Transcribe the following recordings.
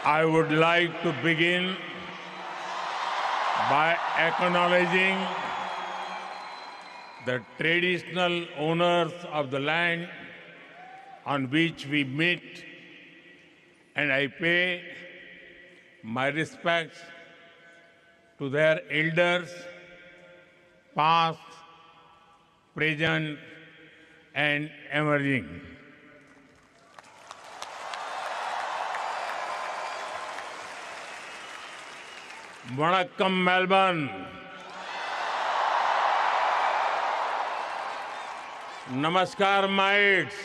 I would like to begin by acknowledging the traditional owners of the land on which we meet, and I pay my respects to their elders, past, present, and emerging. Vanakkam, Melbourne. नमस्कार mites,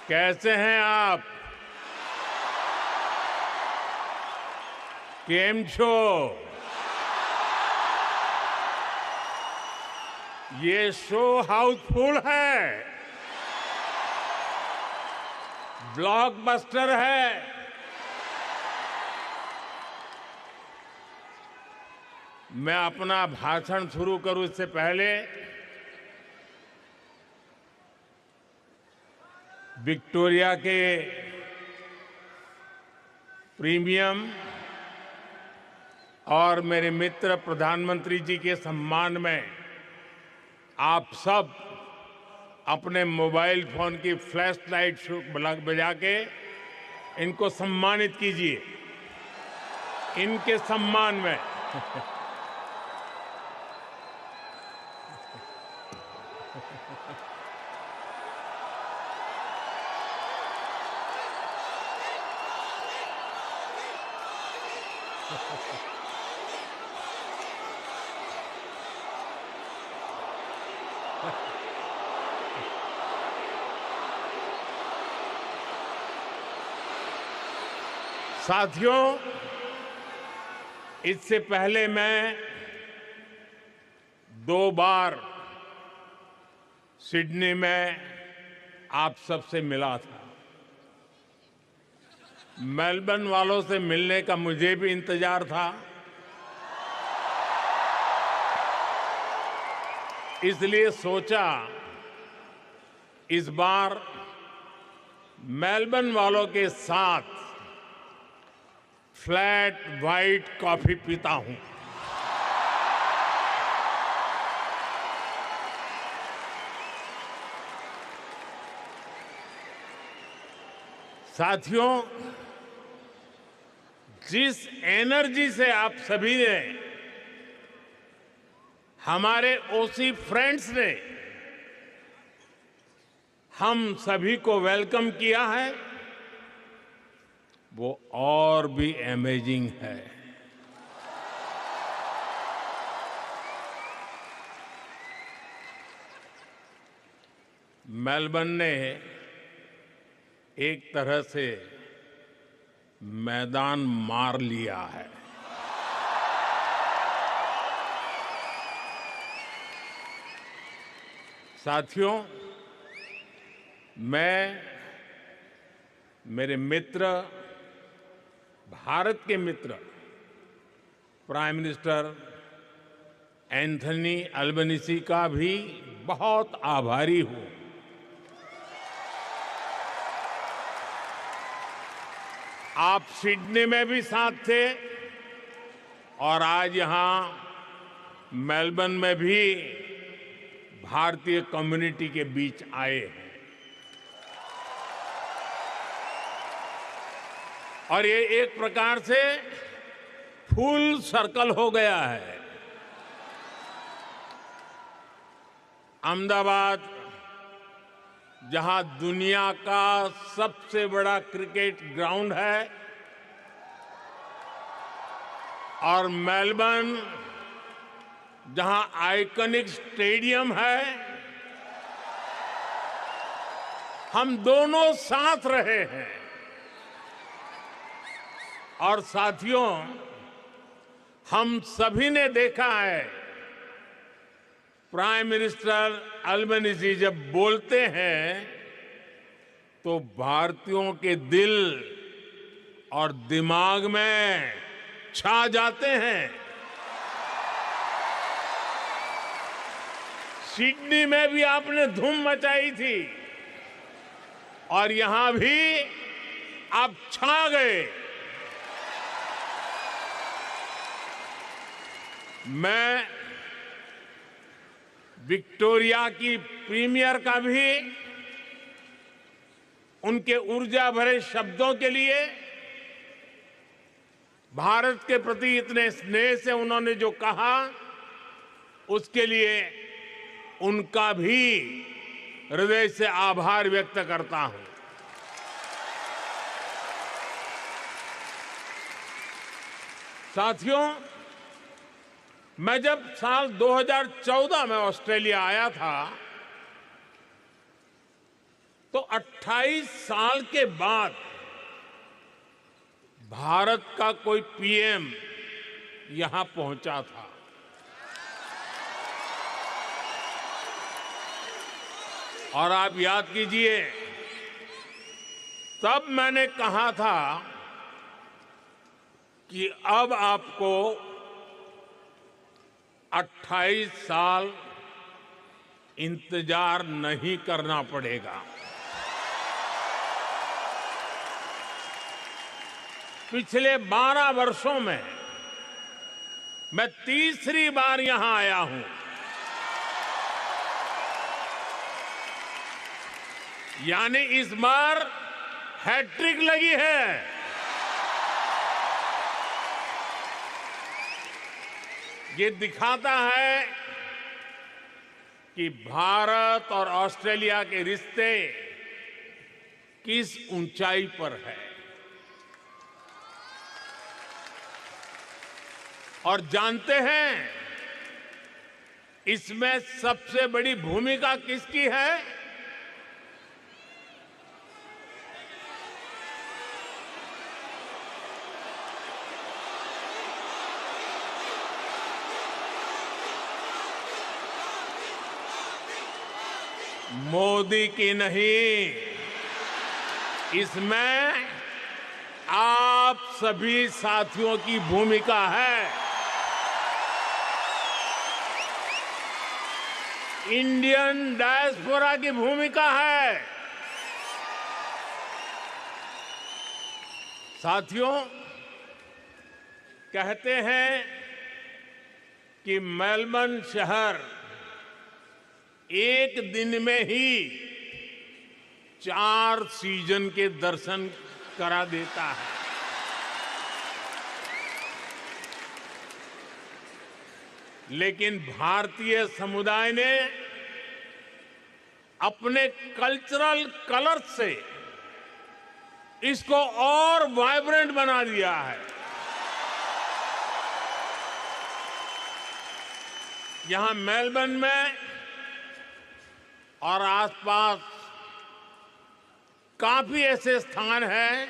कैसे हैं आप? केम छो? ये show Housefull है, blockbuster है। मैं अपना भाषण शुरू करूं इससे पहले विक्टोरिया के प्रीमियम और मेरे मित्र प्रधानमंत्री जी के सम्मान में आप सब अपने मोबाइल फोन की फ्लैश लाइट बजा के इनको सम्मानित कीजिए। इनके सम्मान में साथियों, इससे पहले मैं 2 बार सिडनी में आप सबसे मिला था। मेलबर्न वालों से मिलने का मुझे भी इंतजार था, इसलिए सोचा इस बार मेलबर्न वालों के साथ फ्लैट व्हाइट कॉफी पीता हूं। साथियों, जिस एनर्जी से आप सभी ने, हमारे ओसी फ्रेंड्स ने हम सभी को वेलकम किया है, वो और भी अमेजिंग है। मेलबर्न ने एक तरह से मैदान मार लिया है। साथियों, मैं मेरे मित्र, भारत के मित्र प्राइम मिनिस्टर एंथनी अल्बनीज़ी का भी बहुत आभारी हूं। आप सिडनी में भी साथ थे और आज यहां मेलबर्न में भी भारतीय कम्युनिटी के बीच आए हैं। और ये एक प्रकार से फुल सर्कल हो गया है। अहमदाबाद, जहां दुनिया का सबसे बड़ा क्रिकेट ग्राउंड है, और मेलबर्न, जहां आइकॉनिक स्टेडियम है, हम दोनों साथ रहे हैं। और साथियों, हम सभी ने देखा है, प्राइम मिनिस्टर अल्बनीज़ी जब बोलते हैं तो भारतीयों के दिल और दिमाग में छा जाते हैं। सिडनी में भी आपने धूम मचाई थी। और यहां भी आप छा गए। मैं विक्टोरिया की प्रीमियर का भी उनके ऊर्जा भरे शब्दों के लिए, भारत के प्रति इतने स्नेह से उन्होंने जो कहा, उसके लिए उनका भी हृदय से आभार व्यक्त करता हूं। साथियों, मैं जब साल 2014 में ऑस्ट्रेलिया आया था, तो 28 साल के बाद भारत का कोई पीएम यहां पहुंचा था। और आप याद कीजिए, तब मैंने कहा था कि अब आपको 28 साल इंतजार नहीं करना पड़ेगा। पिछले 12 वर्षों में मैं तीसरी बार यहां आया हूं। यानी इस बार हैट्रिक लगी है। ये दिखाता है कि भारत और ऑस्ट्रेलिया के रिश्ते किस ऊंचाई पर है। और जानते हैं, इसमें सबसे बड़ी भूमिका किसकी है? मोदी की नहीं, इसमें आप सभी साथियों की भूमिका है। इंडियन डायस्पोरा की भूमिका है। साथियों, कहते हैं कि मेलबर्न शहर एक दिन में ही 4 सीजन के दर्शन करा देता है। लेकिन भारतीय समुदाय ने अपने कल्चरल कलर से इसको और वाइब्रेंट बना दिया है। यहां मेलबर्न में और आसपास काफी ऐसे स्थान हैं,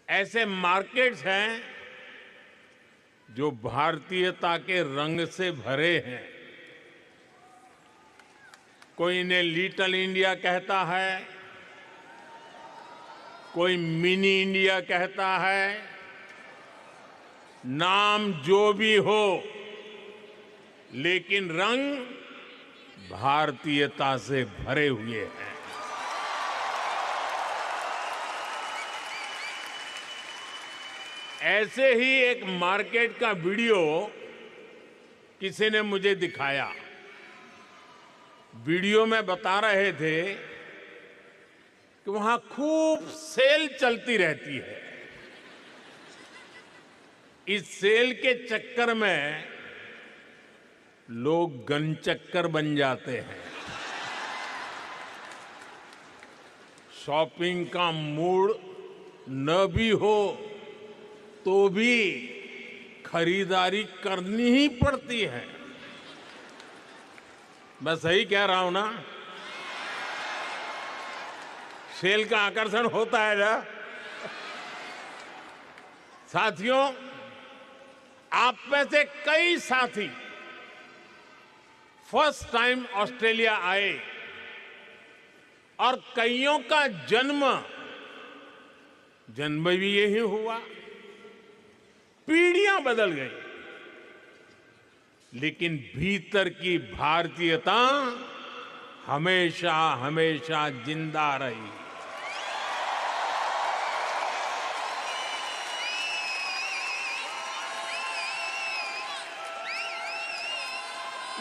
ऐसे मार्केट्स हैं जो भारतीयता के रंग से भरे हैं। कोई इन्हें लिटिल इंडिया कहता है, कोई मिनी इंडिया कहता है। नाम जो भी हो, लेकिन रंग भारतीयता से भरे हुए हैं। ऐसे ही एक मार्केट का वीडियो किसी ने मुझे दिखाया। वीडियो में बता रहे थे कि वहां खूब सेल चलती रहती है। इस सेल के चक्कर में लोग गनचक्कर बन जाते हैं। शॉपिंग का मूड न भी हो तो भी खरीदारी करनी ही पड़ती है। मैं सही कह रहा हूं ना? सेल का आकर्षण होता है ना? साथियों, आप में से कई साथी फर्स्ट टाइम ऑस्ट्रेलिया आए और कईयों का जन्म भी यही हुआ। पीढ़ियां बदल गई, लेकिन भीतर की भारतीयता हमेशा हमेशा जिंदा रही।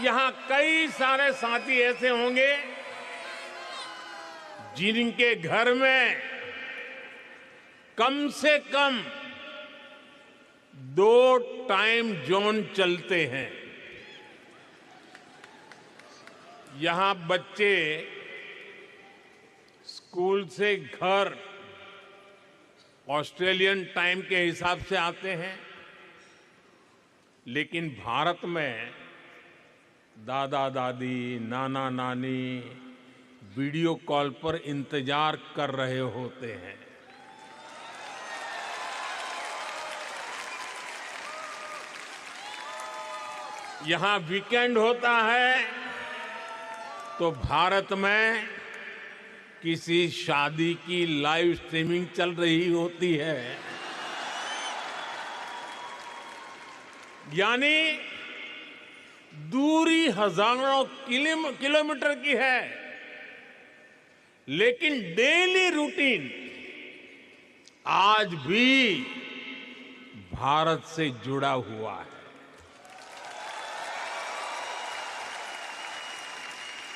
यहां कई सारे साथी ऐसे होंगे जिनके घर में कम से कम 2 टाइम जोन चलते हैं। यहां बच्चे स्कूल से घर ऑस्ट्रेलियन टाइम के हिसाब से आते हैं, लेकिन भारत में दादा दादी, नाना नानी वीडियो कॉल पर इंतजार कर रहे होते हैं। यहां वीकेंड होता है तो भारत में किसी शादी की लाइव स्ट्रीमिंग चल रही होती है। यानी दूरी हजारों किलोमीटर की है, लेकिन डेली रूटीन आज भी भारत से जुड़ा हुआ है।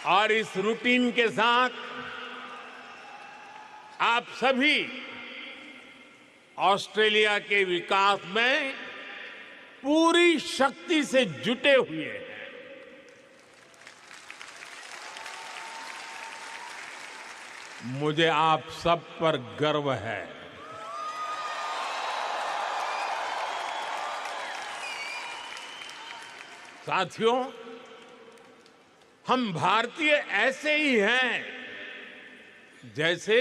और इस रूटीन के साथ आप सभी ऑस्ट्रेलिया के विकास में पूरी शक्ति से जुटे हुए हैं। मुझे आप सब पर गर्व है। साथियों, हम भारतीय ऐसे ही हैं जैसे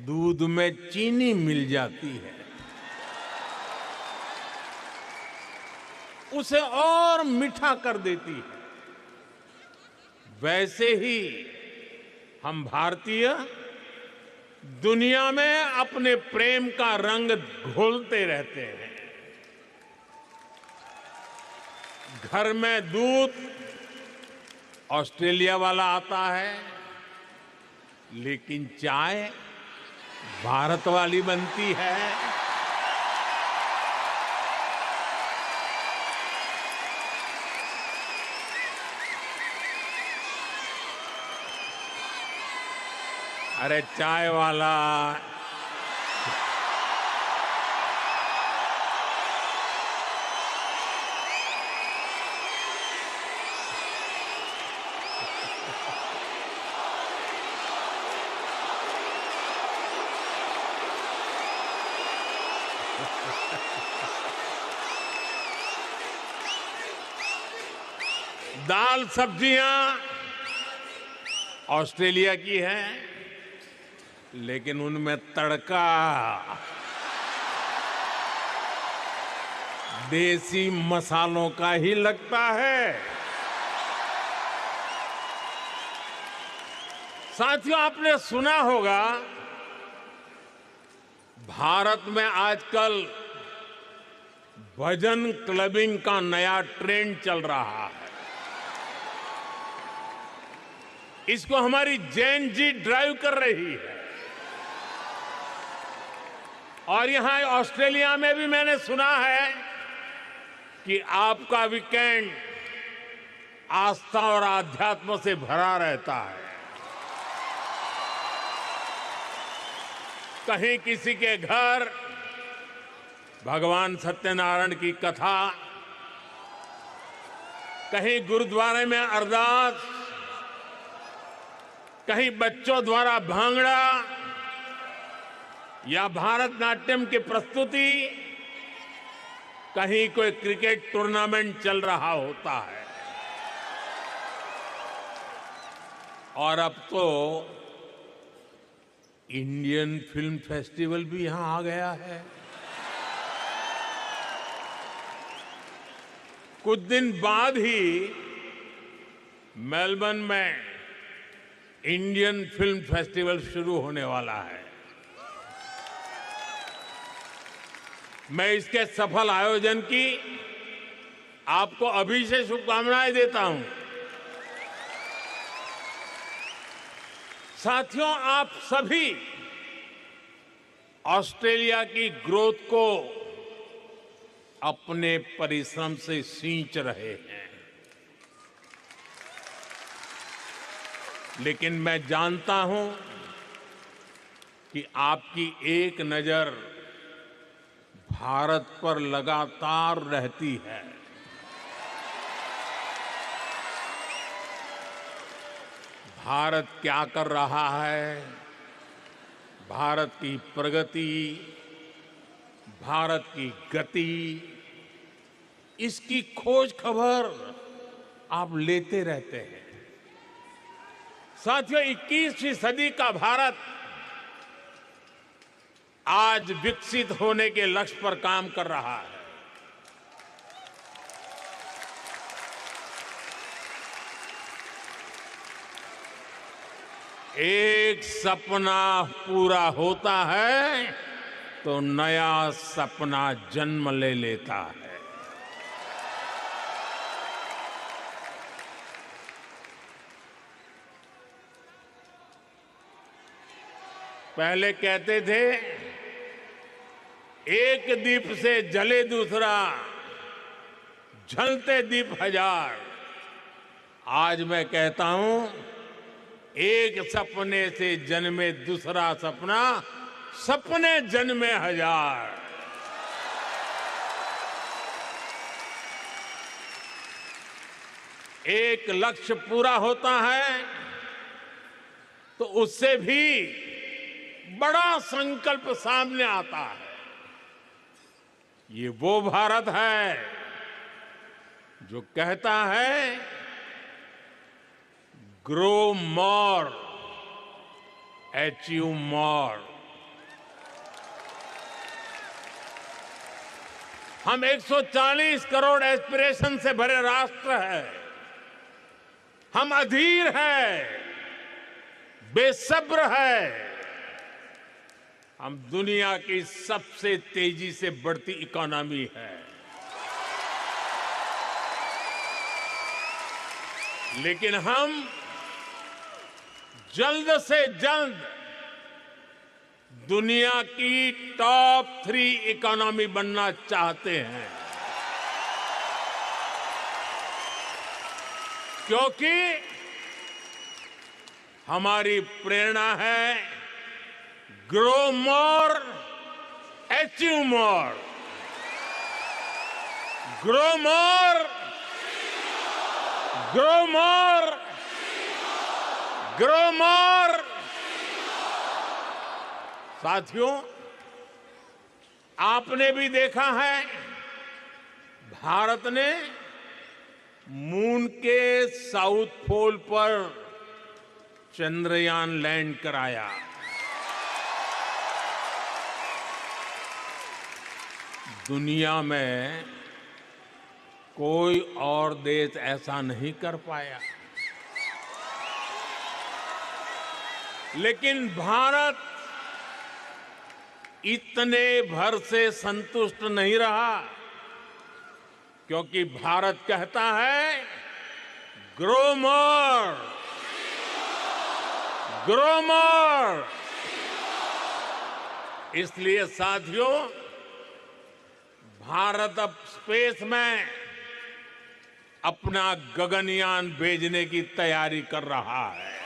दूध में चीनी मिल जाती है, उसे और मीठा कर देती है। वैसे ही हम भारतीय दुनिया में अपने प्रेम का रंग घोलते रहते हैं। घर में दूध ऑस्ट्रेलिया वाला आता है, लेकिन चाय भारत वाली बनती है। अरे चाय वाला दाल सब्जियां ऑस्ट्रेलिया की हैं, लेकिन उनमें तड़का देसी मसालों का ही लगता है। साथियों, आपने सुना होगा भारत में आजकल भजन क्लबिंग का नया ट्रेंड चल रहा है। इसको हमारी जैन जी ड्राइव कर रही है। और यहां ऑस्ट्रेलिया में भी मैंने सुना है कि आपका वीकेंड आस्था और आध्यात्म से भरा रहता है। कहीं किसी के घर भगवान सत्यनारायण की कथा, कहीं गुरुद्वारे में अरदास, कहीं बच्चों द्वारा भांगड़ा या भारतनाट्यम की प्रस्तुति, कहीं कोई क्रिकेट टूर्नामेंट चल रहा होता है। और अब तो इंडियन फिल्म फेस्टिवल भी यहां आ गया है। कुछ दिन बाद ही मेलबर्न में इंडियन फिल्म फेस्टिवल शुरू होने वाला है। मैं इसके सफल आयोजन की आपको अभी से शुभकामनाएं देता हूं। साथियों, आप सभी ऑस्ट्रेलिया की ग्रोथ को अपने परिश्रम से सींच रहे हैं, लेकिन मैं जानता हूं कि आपकी एक नजर भारत पर लगातार रहती है। भारत क्या कर रहा है, भारत की प्रगति, भारत की गति, इसकी खोज खबर आप लेते रहते हैं। साथियों, 21वीं सदी का भारत आज विकसित होने के लक्ष्य पर काम कर रहा है। एक सपना पूरा होता है तो नया सपना जन्म ले लेता है। पहले कहते थे, एक दीप से जले दूसरा, जलते दीप हजार। आज मैं कहता हूं, एक सपने से जन्मे दूसरा सपना, सपने जन्मे हजार। एक लक्ष्य पूरा होता है तो उससे भी बड़ा संकल्प सामने आता है। ये वो भारत है जो कहता है, ग्रो मोर, अचीव मोर। हम 140 करोड़ एस्पिरेशन से भरे राष्ट्र है। हम अधीर है, बेसब्र है। हम दुनिया की सबसे तेजी से बढ़ती इकोनॉमी है, लेकिन हम जल्द से जल्द दुनिया की टॉप 3 इकोनॉमी बनना चाहते हैं, क्योंकि हमारी प्रेरणा है, grow more, achieve more. Grow more, grow more, grow more. साथियों, आपने भी देखा है, भारत ने मून के साउथ पोल पर चंद्रयान लैंड कराया। दुनिया में कोई और देश ऐसा नहीं कर पाया, लेकिन भारत इतने भर से संतुष्ट नहीं रहा, क्योंकि भारत कहता है, ग्रो मोर, ग्रो मोर। इसलिए साथियों, भारत अब स्पेस में अपना गगनयान भेजने की तैयारी कर रहा है।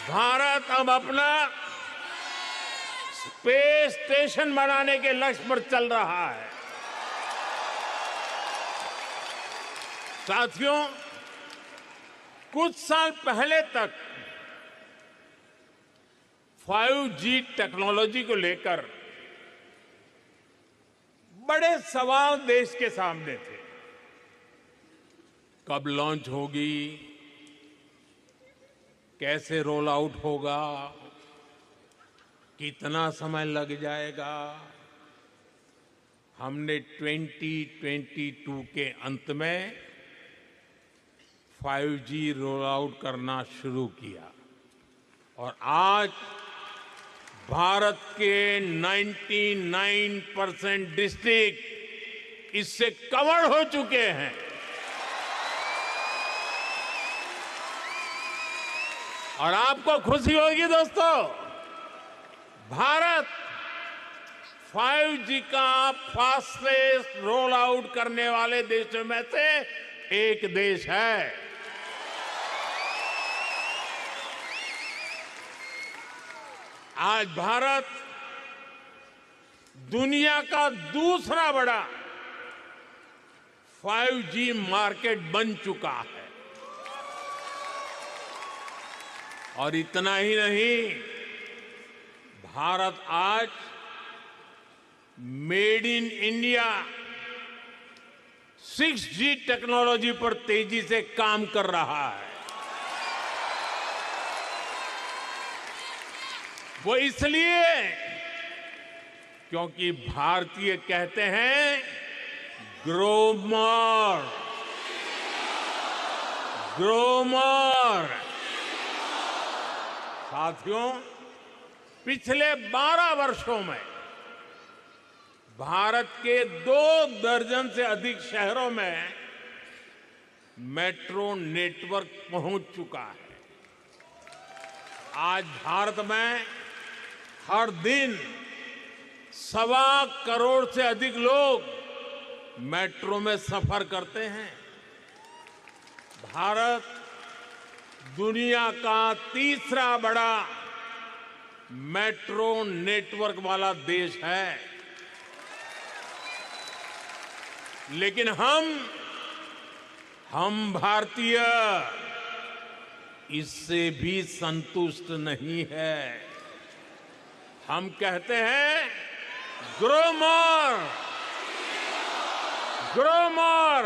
भारत अब अपना स्पेस स्टेशन बनाने के लक्ष्य पर चल रहा है। साथियों, कुछ साल पहले तक 5G टेक्नोलॉजी को लेकर बड़े सवाल देश के सामने थे। कब लॉन्च होगी, कैसे रोल आउट होगा, कितना समय लग जाएगा। हमने 2022 के अंत में 5G रोल आउट करना शुरू किया और आज भारत के 99% डिस्ट्रिक्ट इससे कवर हो चुके हैं। और आपको खुशी होगी दोस्तों, भारत 5G का फास्टेस्ट रोल आउट करने वाले देशों में से एक देश है। आज भारत दुनिया का दूसरा बड़ा 5G मार्केट बन चुका है। और इतना ही नहीं, भारत आज made in India 6G technology पर तेजी से काम कर रहा है। वो इसलिए क्योंकि भारतीय कहते हैं ग्रो मोर, ग्रो मोर। साथियों, पिछले 12 वर्षों में भारत के 2 दर्जन से अधिक शहरों में मेट्रो नेटवर्क पहुंच चुका है। आज भारत में हर दिन 1.25 करोड़ से अधिक लोग मेट्रो में सफर करते हैं। भारत दुनिया का तीसरा बड़ा मेट्रो नेटवर्क वाला देश है। लेकिन हम भारतीय इससे भी संतुष्ट नहीं है। हम कहते हैं ग्रो मोर, ग्रो मोर।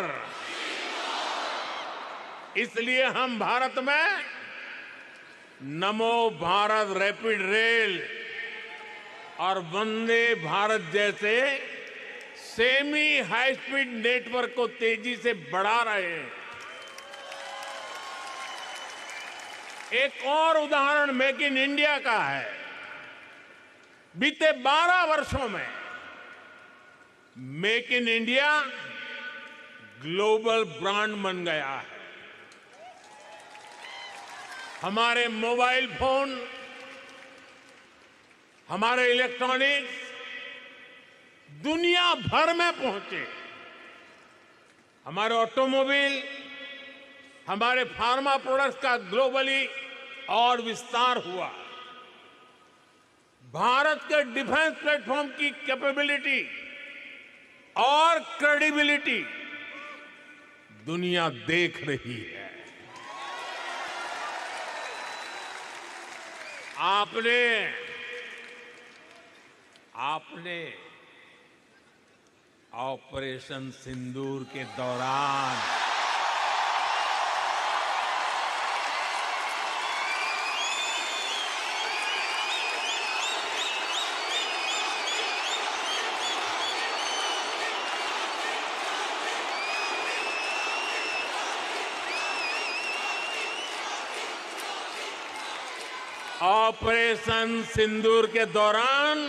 इसलिए हम भारत में नमो भारत रैपिड रेल और वंदे भारत जैसे सेमी हाई स्पीड नेटवर्क को तेजी से बढ़ा रहे हैं। एक और उदाहरण मेक इन इंडिया का है। बीते 12 वर्षों में make in India global brand बन गया है। हमारे मोबाइल फोन, हमारे इलेक्ट्रॉनिक्स दुनिया भर में पहुंचे। हमारे ऑटोमोबाइल, हमारे फार्मा प्रोडक्ट्स का ग्लोबली और विस्तार हुआ। भारत के डिफेंस प्लेटफॉर्म की कैपेबिलिटी और क्रेडिबिलिटी दुनिया देख रही है। आपने ऑपरेशन सिंदूर के दौरान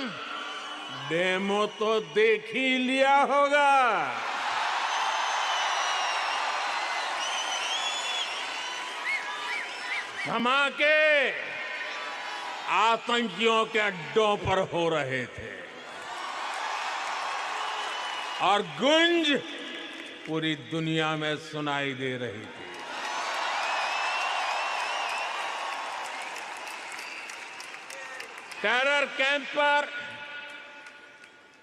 डेमो तो देख ही लिया होगा। धमाके आतंकियों के अड्डों पर हो रहे थे और गूंज पूरी दुनिया में सुनाई दे रही थी। टेरर कैंप पर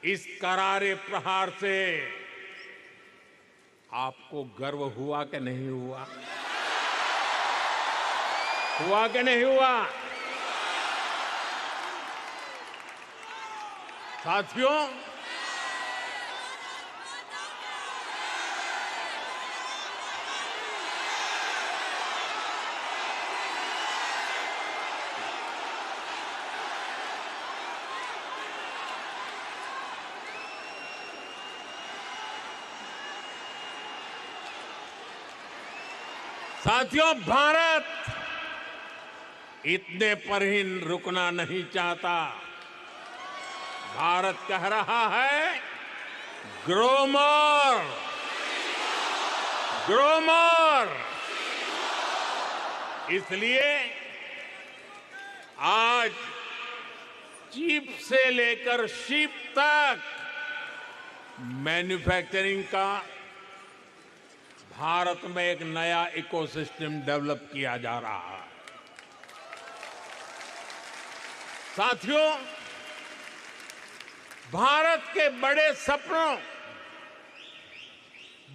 इस करारे प्रहार से आपको गर्व हुआ कि नहीं हुआ? हुआ कि नहीं हुआ? साथियों, भारत इतने पर ही रुकना नहीं चाहता। भारत कह रहा है ग्रो मोर, ग्रो मोर। इसलिए आज चिप से लेकर शिप तक मैन्युफैक्चरिंग का भारत में एक नया इकोसिस्टम डेवलप किया जा रहा है। साथियों, भारत के बड़े सपनों,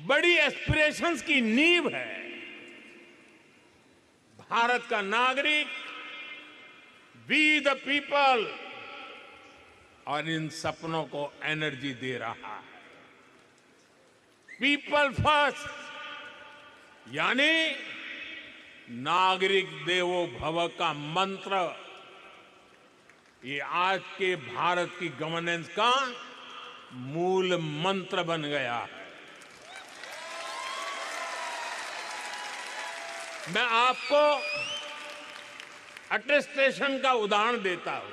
बड़ी एस्पिरेशंस की नींव है भारत का नागरिक, वी द पीपल, और इन सपनों को एनर्जी दे रहा है। पीपल फर्स्ट, यानी नागरिक देवो भव का मंत्र, ये आज के भारत की गवर्नेंस का मूल मंत्र बन गया है। मैं आपको अटेस्टेशन का उदाहरण देता हूं।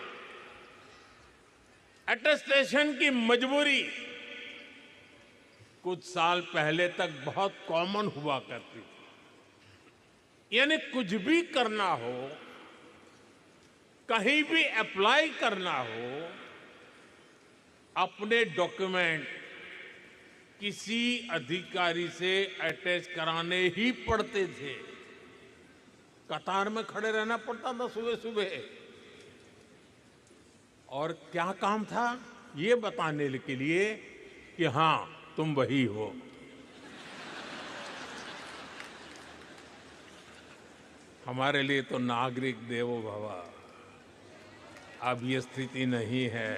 अटेस्टेशन की मजबूरी कुछ साल पहले तक बहुत कॉमन हुआ करती थी। यानी कुछ भी करना हो, कहीं भी अप्लाई करना हो, अपने डॉक्यूमेंट किसी अधिकारी से अटैच कराने ही पड़ते थे। कतार में खड़े रहना पड़ता था सुबह सुबह, और क्या काम था? ये बताने के लिए कि हां, तुम वही हो। हमारे लिए तो नागरिक देवो भव अब ये स्थिति नहीं है।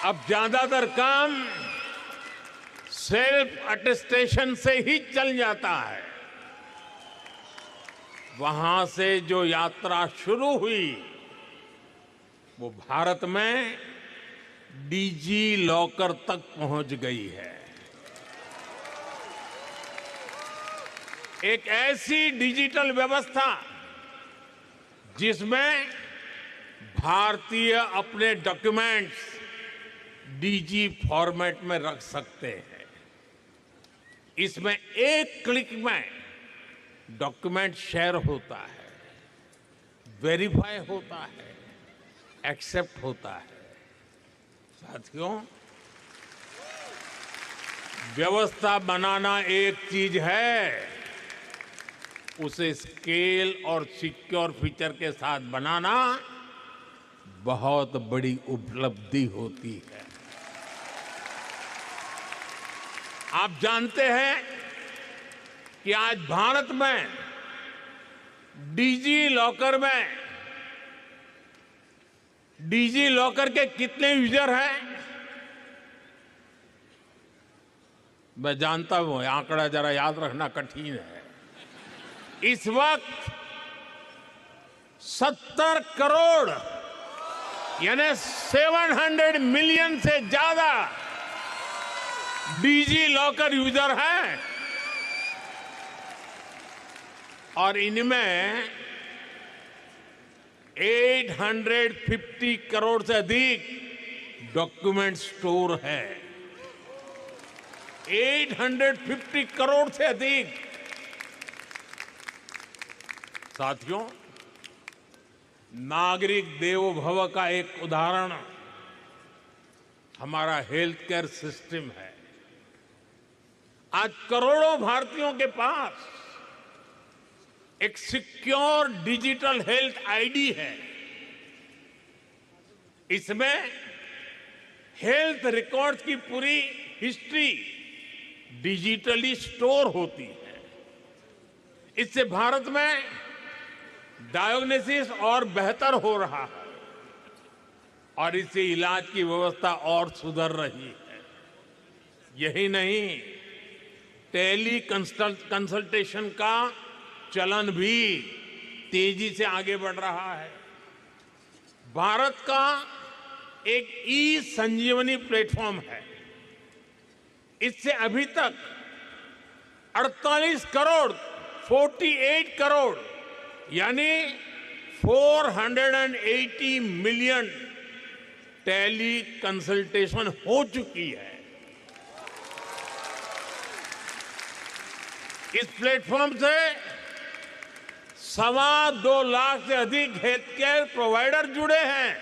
अब ज्यादातर काम सेल्फ अटेस्टेशन से ही चल जाता है। वहां से जो यात्रा शुरू हुई वो भारत में डीजी लॉकर तक पहुंच गई है। एक ऐसी डिजिटल व्यवस्था जिसमें भारतीय अपने डॉक्यूमेंट्स डीजी फॉर्मेट में रख सकते हैं। इसमें एक क्लिक में डॉक्यूमेंट शेयर होता है, वेरीफाई होता है, एक्सेप्ट होता है। साथियों, व्यवस्था बनाना एक चीज है, उसे स्केल और सिक्योर फीचर के साथ बनाना बहुत बड़ी उपलब्धि होती है। आप जानते हैं कि आज भारत में डिजी लॉकर के कितने यूजर हैं? मैं जानता हूं आंकड़ा जरा याद रखना कठिन है। इस वक्त 70 करोड़ यानी 700 मिलियन से ज्यादा डिजी लॉकर यूजर हैं, और इनमें 850 करोड़ से अधिक डॉक्यूमेंट स्टोर है। 850 करोड़ से अधिक। साथियों, नागरिक देवो भव का एक उदाहरण हमारा हेल्थ केयर सिस्टम है। आज करोड़ों भारतीयों के पास एक सिक्योर डिजिटल हेल्थ आईडी है। इसमें हेल्थ रिकॉर्ड्स की पूरी हिस्ट्री डिजिटली स्टोर होती है। इससे भारत में डायग्नोसिस और बेहतर हो रहा है, और इससे इलाज की व्यवस्था और सुधर रही है। यही नहीं, टेली कंसल्टेशन का चलन भी तेजी से आगे बढ़ रहा है। भारत का एक ई संजीवनी प्लेटफॉर्म है। इससे अभी तक 48 करोड़ यानी 480 मिलियन टेली कंसल्टेशन हो चुकी है। इस प्लेटफॉर्म से 2.25 लाख से अधिक हेल्थ केयर प्रोवाइडर जुड़े हैं।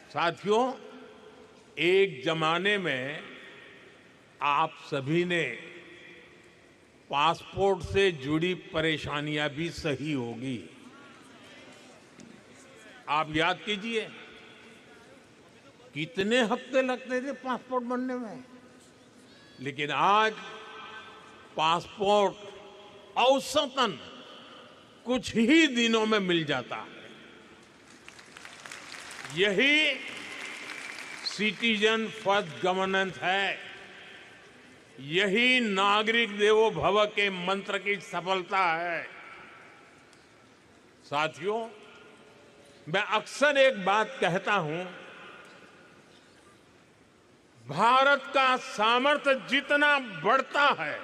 साथियों, एक जमाने में आप सभी ने पासपोर्ट से जुड़ी परेशानियां भी सही होगी। आप याद कीजिए, कितने हफ्ते लगते थे पासपोर्ट बनने में, लेकिन आज पासपोर्ट औसतन कुछ ही दिनों में मिल जाता है। यही सिटीजन फर्स्ट गवर्नेंस है, यही नागरिक देवो भव के मंत्र की सफलता है। साथियों, मैं अक्सर एक बात कहता हूं, भारत का सामर्थ्य जितना बढ़ता है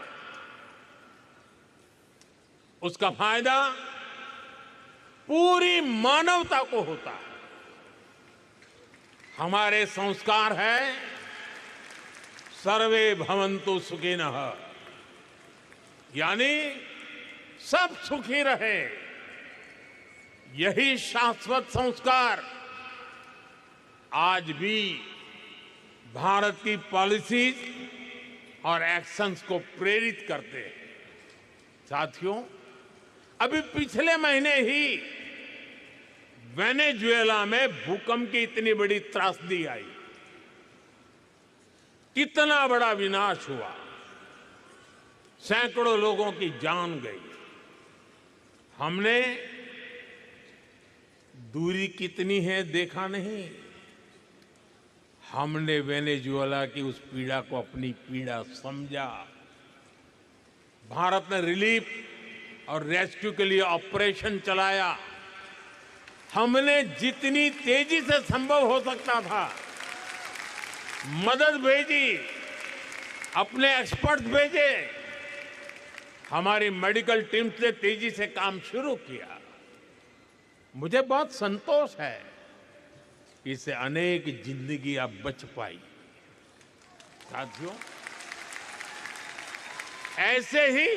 उसका फायदा पूरी मानवता को होता है। हमारे संस्कार है सर्वे भवन्तु सुखिनः, यानी सब सुखी रहे। यही शाश्वत संस्कार आज भी भारत की पॉलिसीज और एक्शंस को प्रेरित करते हैं। साथियों, अभी पिछले महीने ही वेनेजुएला में भूकंप की इतनी बड़ी त्रासदी आई, कितना बड़ा विनाश हुआ, सैकड़ों लोगों की जान गई। हमने दूरी कितनी है देखा नहीं, हमने वेनेजुएला की उस पीड़ा को अपनी पीड़ा समझा। भारत ने रिलीफ और रेस्क्यू के लिए ऑपरेशन चलाया। हमने जितनी तेजी से संभव हो सकता था मदद भेजी, अपने एक्सपर्ट भेजे, हमारी मेडिकल टीम ने तेजी से काम शुरू किया। मुझे बहुत संतोष है कि इससे अनेक जिंदगियां बच पाई। साथियों, ऐसे ही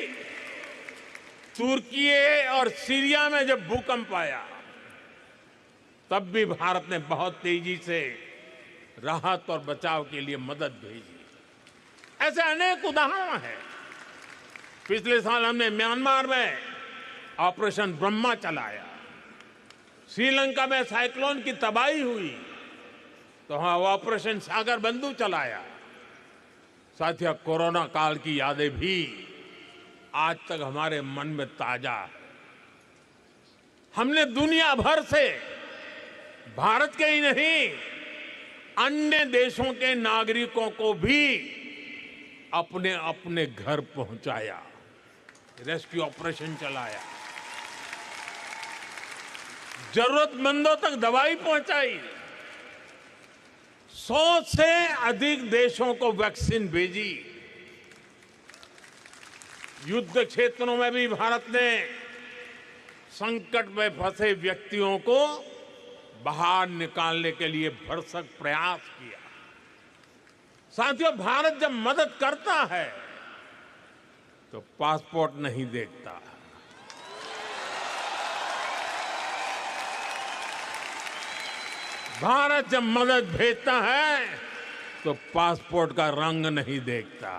तुर्की और सीरिया में जब भूकंप आया तब भी भारत ने बहुत तेजी से राहत और बचाव के लिए मदद भेजी। ऐसे अनेक उदाहरण हैं। पिछले साल हमने म्यांमार में ऑपरेशन ब्रह्मा चलाया। श्रीलंका में साइक्लोन की तबाही हुई तो वहां ऑपरेशन सागर बंधु चलाया। साथियों, कोरोना काल की यादें भी आज तक हमारे मन में ताजा है। हमने दुनिया भर से भारत के ही नहीं अन्य देशों के नागरिकों को भी अपने अपने घर पहुंचाया, रेस्क्यू ऑपरेशन चलाया, जरूरतमंदों तक दवाई पहुंचाई। 100 से अधिक देशों को वैक्सीन भेजी। युद्ध क्षेत्रों में भी भारत ने संकट में फंसे व्यक्तियों को बाहर निकालने के लिए भरसक प्रयास किया। साथियों, भारत जब मदद करता है तो पासपोर्ट नहीं देखता। भारत जब मदद भेजता है तो पासपोर्ट का रंग नहीं देखता।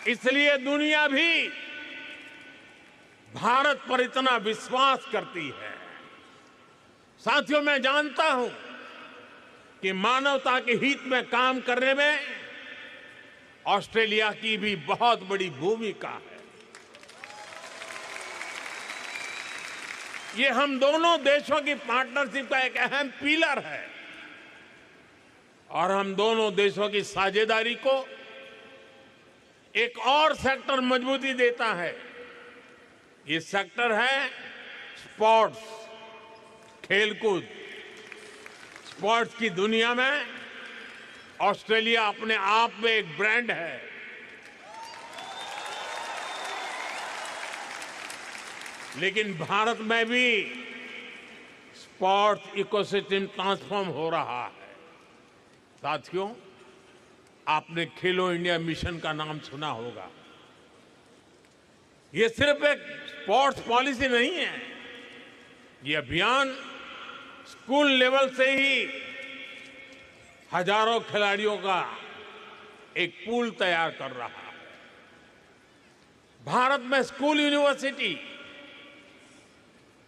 इसलिए दुनिया भी भारत पर इतना विश्वास करती है। साथियों, मैं जानता हूं कि मानवता के हित में काम करने में ऑस्ट्रेलिया की भी बहुत बड़ी भूमिका है। ये हम दोनों देशों की पार्टनरशिप का एक अहम पिलर है और हम दोनों देशों की साझेदारी को एक और सेक्टर मजबूती देता है। ये सेक्टर है स्पोर्ट्स, खेलकूद। स्पोर्ट्स की दुनिया में ऑस्ट्रेलिया अपने आप में एक ब्रांड है। लेकिन भारत में भी स्पोर्ट्स इकोसिस्टम ट्रांसफॉर्म हो रहा है। साथियों, आपने खेलो इंडिया मिशन का नाम सुना होगा। ये सिर्फ एक स्पोर्ट्स पॉलिसी नहीं है, ये अभियान स्कूल लेवल से ही हजारों खिलाड़ियों का एक पूल तैयार कर रहा है। भारत में school, university,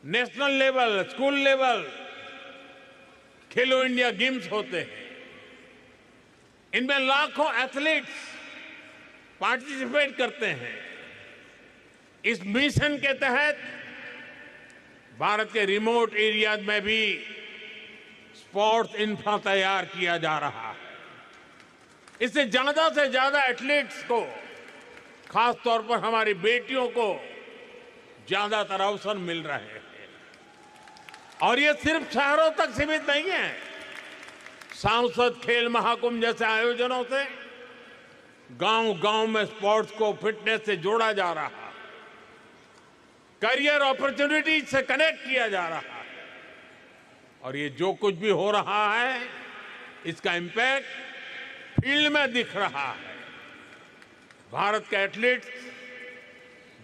national level, school level खेलो इंडिया गेम्स होते हैं। इनमें लाखों एथलीट्स पार्टिसिपेट करते हैं। इस मिशन के तहत भारत के रिमोट एरियाज में भी स्पोर्ट्स इंफ्रा तैयार किया जा रहा है। इससे ज्यादा से ज्यादा एथलीट्स को, खास तौर पर हमारी बेटियों को ज्यादातर अवसर मिल रहे हैं। और ये सिर्फ शहरों तक सीमित नहीं है। सांसद खेल महाकुंभ जैसे आयोजनों से गांव-गांव में स्पोर्ट्स को फिटनेस से जोड़ा जा रहा है, करियर अपॉर्चुनिटीज से कनेक्ट किया जा रहा है। और ये जो कुछ भी हो रहा है, इसका इंपैक्ट फील्ड में दिख रहा है। भारत के एथलीट्स,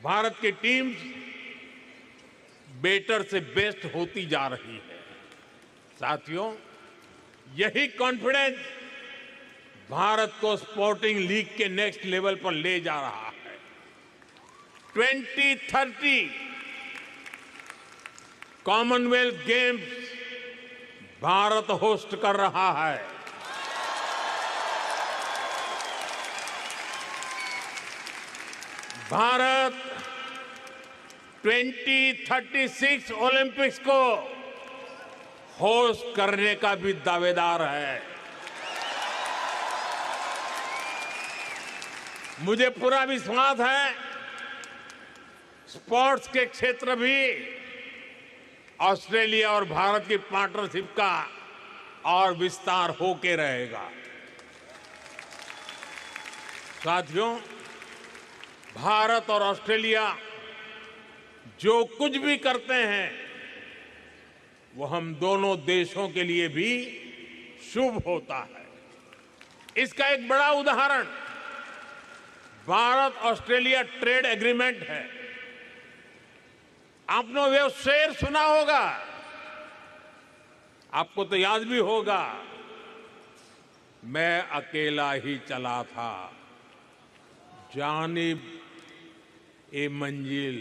भारत की टीम्स बेटर से बेस्ट होती जा रही है। साथियों, यही कॉन्फिडेंस भारत को स्पोर्टिंग लीग के नेक्स्ट लेवल पर ले जा रहा है। 2030 कॉमनवेल्थ गेम्स भारत होस्ट कर रहा है। भारत 2036 ओलंपिक्स को होस्ट करने का भी दावेदार है। मुझे पूरा विश्वास है, स्पोर्ट्स के क्षेत्र भी ऑस्ट्रेलिया और भारत की पार्टनरशिप का और विस्तार होके रहेगा। साथियों, भारत और ऑस्ट्रेलिया जो कुछ भी करते हैं, वो हम दोनों देशों के लिए भी शुभ होता है। इसका एक बड़ा उदाहरण भारत ऑस्ट्रेलिया ट्रेड एग्रीमेंट है। आपने वो शेर सुना होगा, आपको तो याद भी होगा, मैं अकेला ही चला था, जानिब ए मंजिल,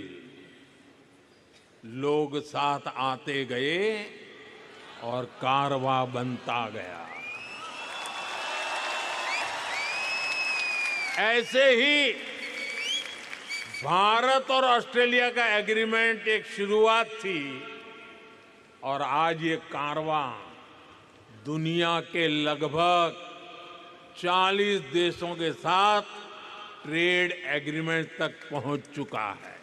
लोग साथ आते गए और कारवां बनता गया। ऐसे ही भारत और ऑस्ट्रेलिया का एग्रीमेंट एक शुरुआत थी और आज ये कारवां दुनिया के लगभग 40 देशों के साथ ट्रेड एग्रीमेंट तक पहुंच चुका है।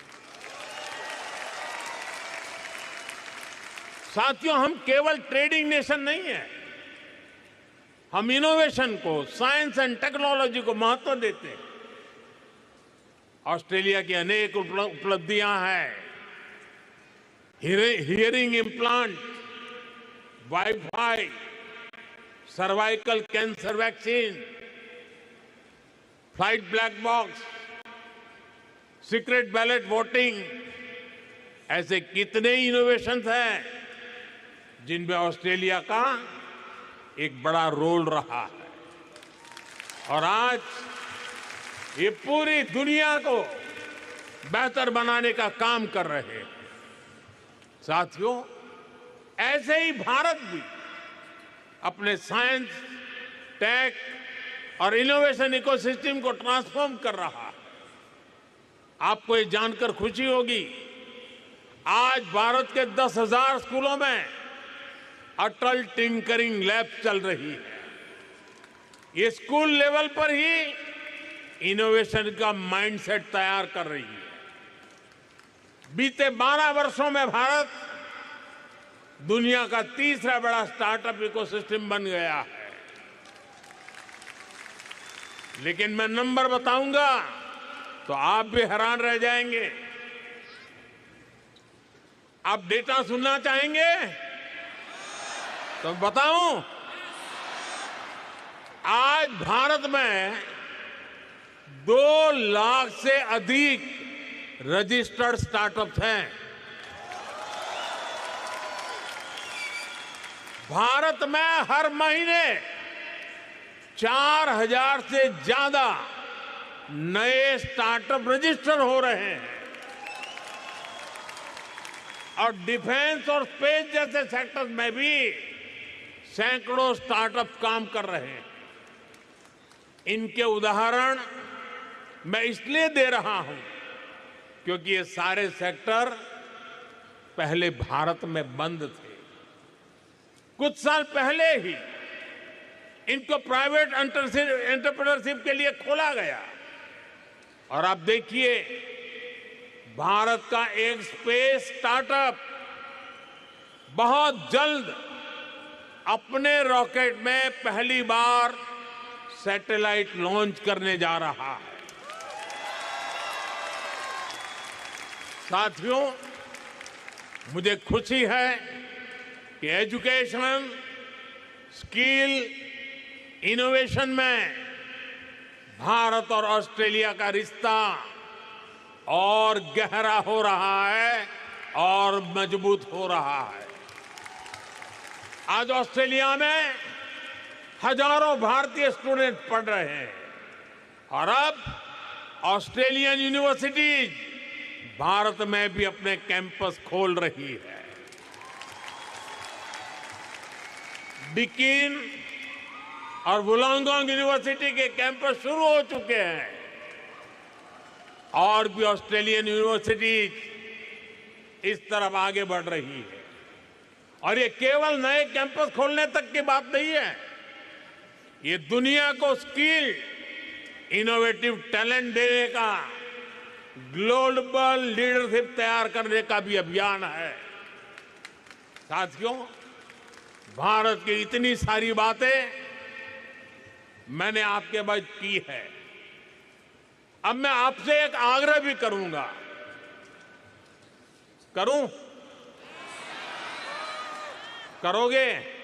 साथियों, हम केवल ट्रेडिंग नेशन नहीं है, हम इनोवेशन को, साइंस एंड टेक्नोलॉजी को महत्व देते हैं। ऑस्ट्रेलिया की अनेक उपलब्धियां हैं। Hearing implant, wifi, cervical cancer vaccine, flight black box, secret ballot voting, ऐसे कितने इनोवेशंस हैं जिनमें ऑस्ट्रेलिया का एक बड़ा रोल रहा है। और आज ये पूरी दुनिया को बेहतर बनाने का काम कर रहे हैं। साथियों, ऐसे ही भारत भी अपने साइंस, टेक और इनोवेशन इकोसिस्टम को ट्रांसफॉर्म कर रहा है। आपको ये जानकर खुशी होगी, आज भारत के 10,000 स्कूलों में अटल टिंकरिंग लैब चल रही है। ये स्कूल लेवल पर ही इनोवेशन का माइंडसेट तैयार कर रही है। बीते 12 वर्षों में भारत दुनिया का तीसरा बड़ा स्टार्टअप इकोसिस्टम बन गया है। लेकिन मैं नंबर बताऊंगा तो आप भी हैरान रह जाएंगे। आप डेटा सुनना चाहेंगे तो बताऊं? आज भारत में 2 लाख से अधिक रजिस्टर्ड स्टार्टअप्स हैं। भारत में हर महीने 4000 से ज्यादा नए स्टार्टअप रजिस्टर हो रहे हैं और डिफेंस और स्पेस जैसे सेक्टर में भी सैकड़ों स्टार्टअप काम कर रहे हैं। इनके उदाहरण मैं इसलिए दे रहा हूं क्योंकि ये सारे सेक्टर पहले भारत में बंद थे। कुछ साल पहले ही इनको प्राइवेट एंटरप्रेन्योरशिप के लिए खोला गया और आप देखिए भारत का एक स्पेस स्टार्टअप बहुत जल्द अपने रॉकेट में पहली बार सैटेलाइट लॉन्च करने जा रहा है। साथियों, मुझे खुशी है कि एजुकेशन, स्किल, इनोवेशन में भारत और ऑस्ट्रेलिया का रिश्ता और गहरा हो रहा है और मजबूत हो रहा है। आज ऑस्ट्रेलिया में हजारों भारतीय स्टूडेंट पढ़ रहे हैं और अब ऑस्ट्रेलियन यूनिवर्सिटीज भारत में भी अपने कैंपस खोल रही है। डिकीन और वुलांगोंग यूनिवर्सिटी के कैंपस शुरू हो चुके हैं और भी ऑस्ट्रेलियन यूनिवर्सिटीज इस तरफ आगे बढ़ रही है। और ये केवल नए कैंपस खोलने तक की बात नहीं है, ये दुनिया को स्किल, इनोवेटिव टैलेंट देने का, ग्लोबल लीडरशिप तैयार करने का भी अभियान है। साथियों, भारत की इतनी सारी बातें मैंने आपके बाद की है। अब मैं आपसे एक आग्रह भी करूंगा। करूं? करोगे?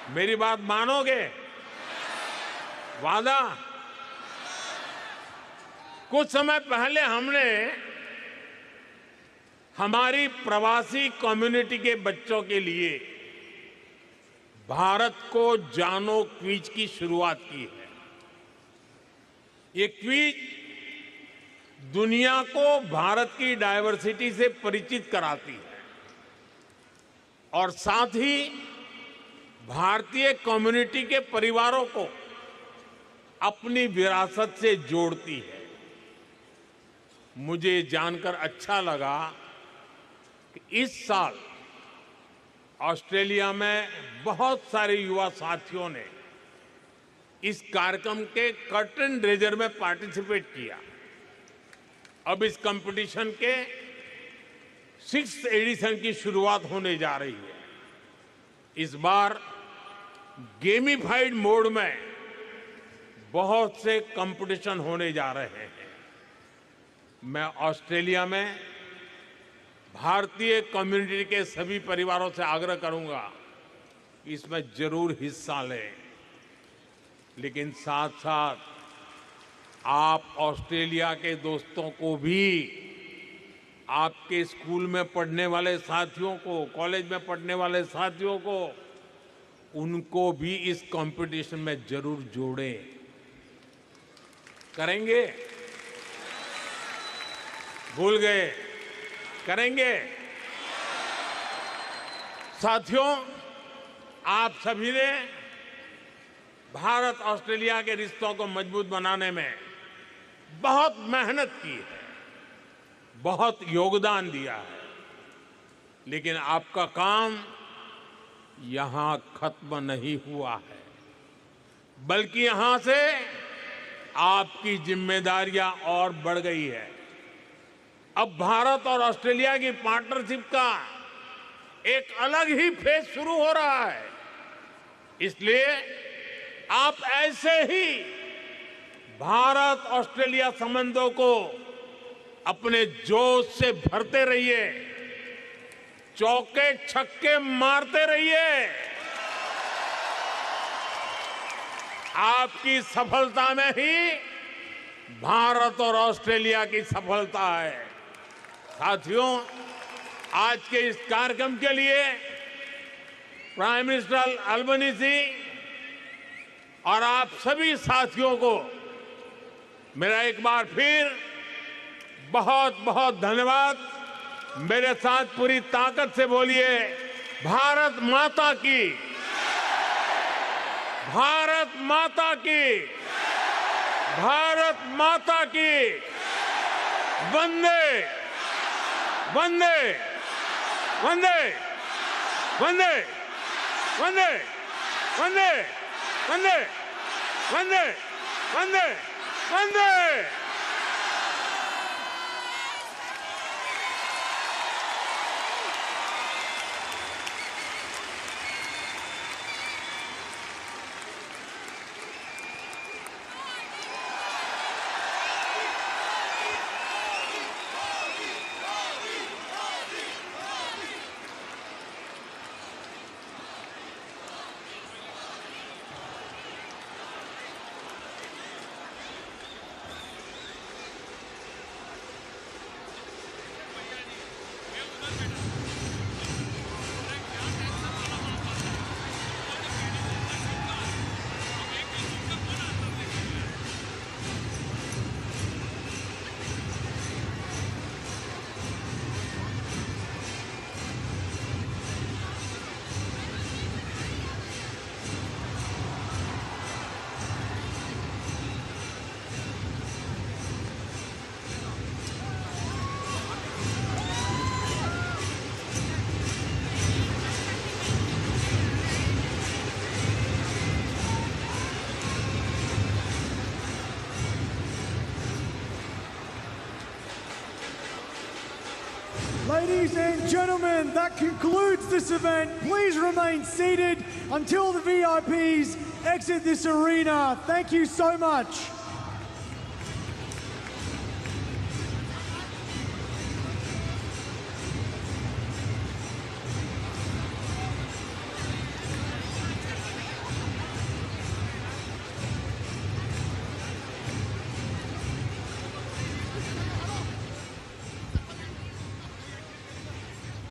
मेरी बात मानोगे? वादा? कुछ समय पहले हमने हमारी प्रवासी कम्युनिटी के बच्चों के लिए भारत को जानो क्विज की शुरुआत की है। ये क्विज दुनिया को भारत की डायवर्सिटी से परिचित कराती है और साथ ही भारतीय कम्युनिटी के परिवारों को अपनी विरासत से जोड़ती है। मुझे जानकर अच्छा लगा कि इस साल ऑस्ट्रेलिया में बहुत सारे युवा साथियों ने इस कार्यक्रम के कर्टन रेजर में पार्टिसिपेट किया। अब इस कंपटीशन के 6th एडिशन की शुरुआत होने जा रही है। इस बार गेमिफाइड मोड में बहुत से कंपटीशन होने जा रहे हैं। मैं ऑस्ट्रेलिया में भारतीय कम्युनिटी के सभी परिवारों से आग्रह करूंगा कि इसमें जरूर हिस्सा लें, लेकिन साथ साथ आप ऑस्ट्रेलिया के दोस्तों को भी, आपके स्कूल में पढ़ने वाले साथियों को, कॉलेज में पढ़ने वाले साथियों को, उनको भी इस कंपटीशन में जरूर जोड़ें। करेंगे? भूल गए? करेंगे? साथियों, आप सभी ने भारत ऑस्ट्रेलिया के रिश्तों को मजबूत बनाने में बहुत मेहनत की है, बहुत योगदान दिया है, लेकिन आपका काम यहां खत्म नहीं हुआ है, बल्कि यहां से आपकी जिम्मेदारियां और बढ़ गई है। अब भारत और ऑस्ट्रेलिया की पार्टनरशिप का एक अलग ही फेज शुरू हो रहा है। इसलिए आप ऐसे ही भारत ऑस्ट्रेलिया संबंधों को अपने जोश से भरते रहिए, चौके छक्के मारते रहिए आपकी सफलता में ही भारत और ऑस्ट्रेलिया की सफलता है। साथियों, आज के इस कार्यक्रम के लिए प्राइम मिनिस्टर अल्बनीजी और आप सभी साथियों को मेरा एक बार फिर बहुत बहुत धन्यवाद। मेरे साथ पूरी ताकत से बोलिए, भारत माता की, भारत माता की, भारत माता की, वंदे वंदे वंदे वंदे वंदे वंदे वंदे वंदे वंदे वंदे। Ladies and gentlemen, that concludes this event. Please remain seated until the VIPs exit this arena. Thank you so much.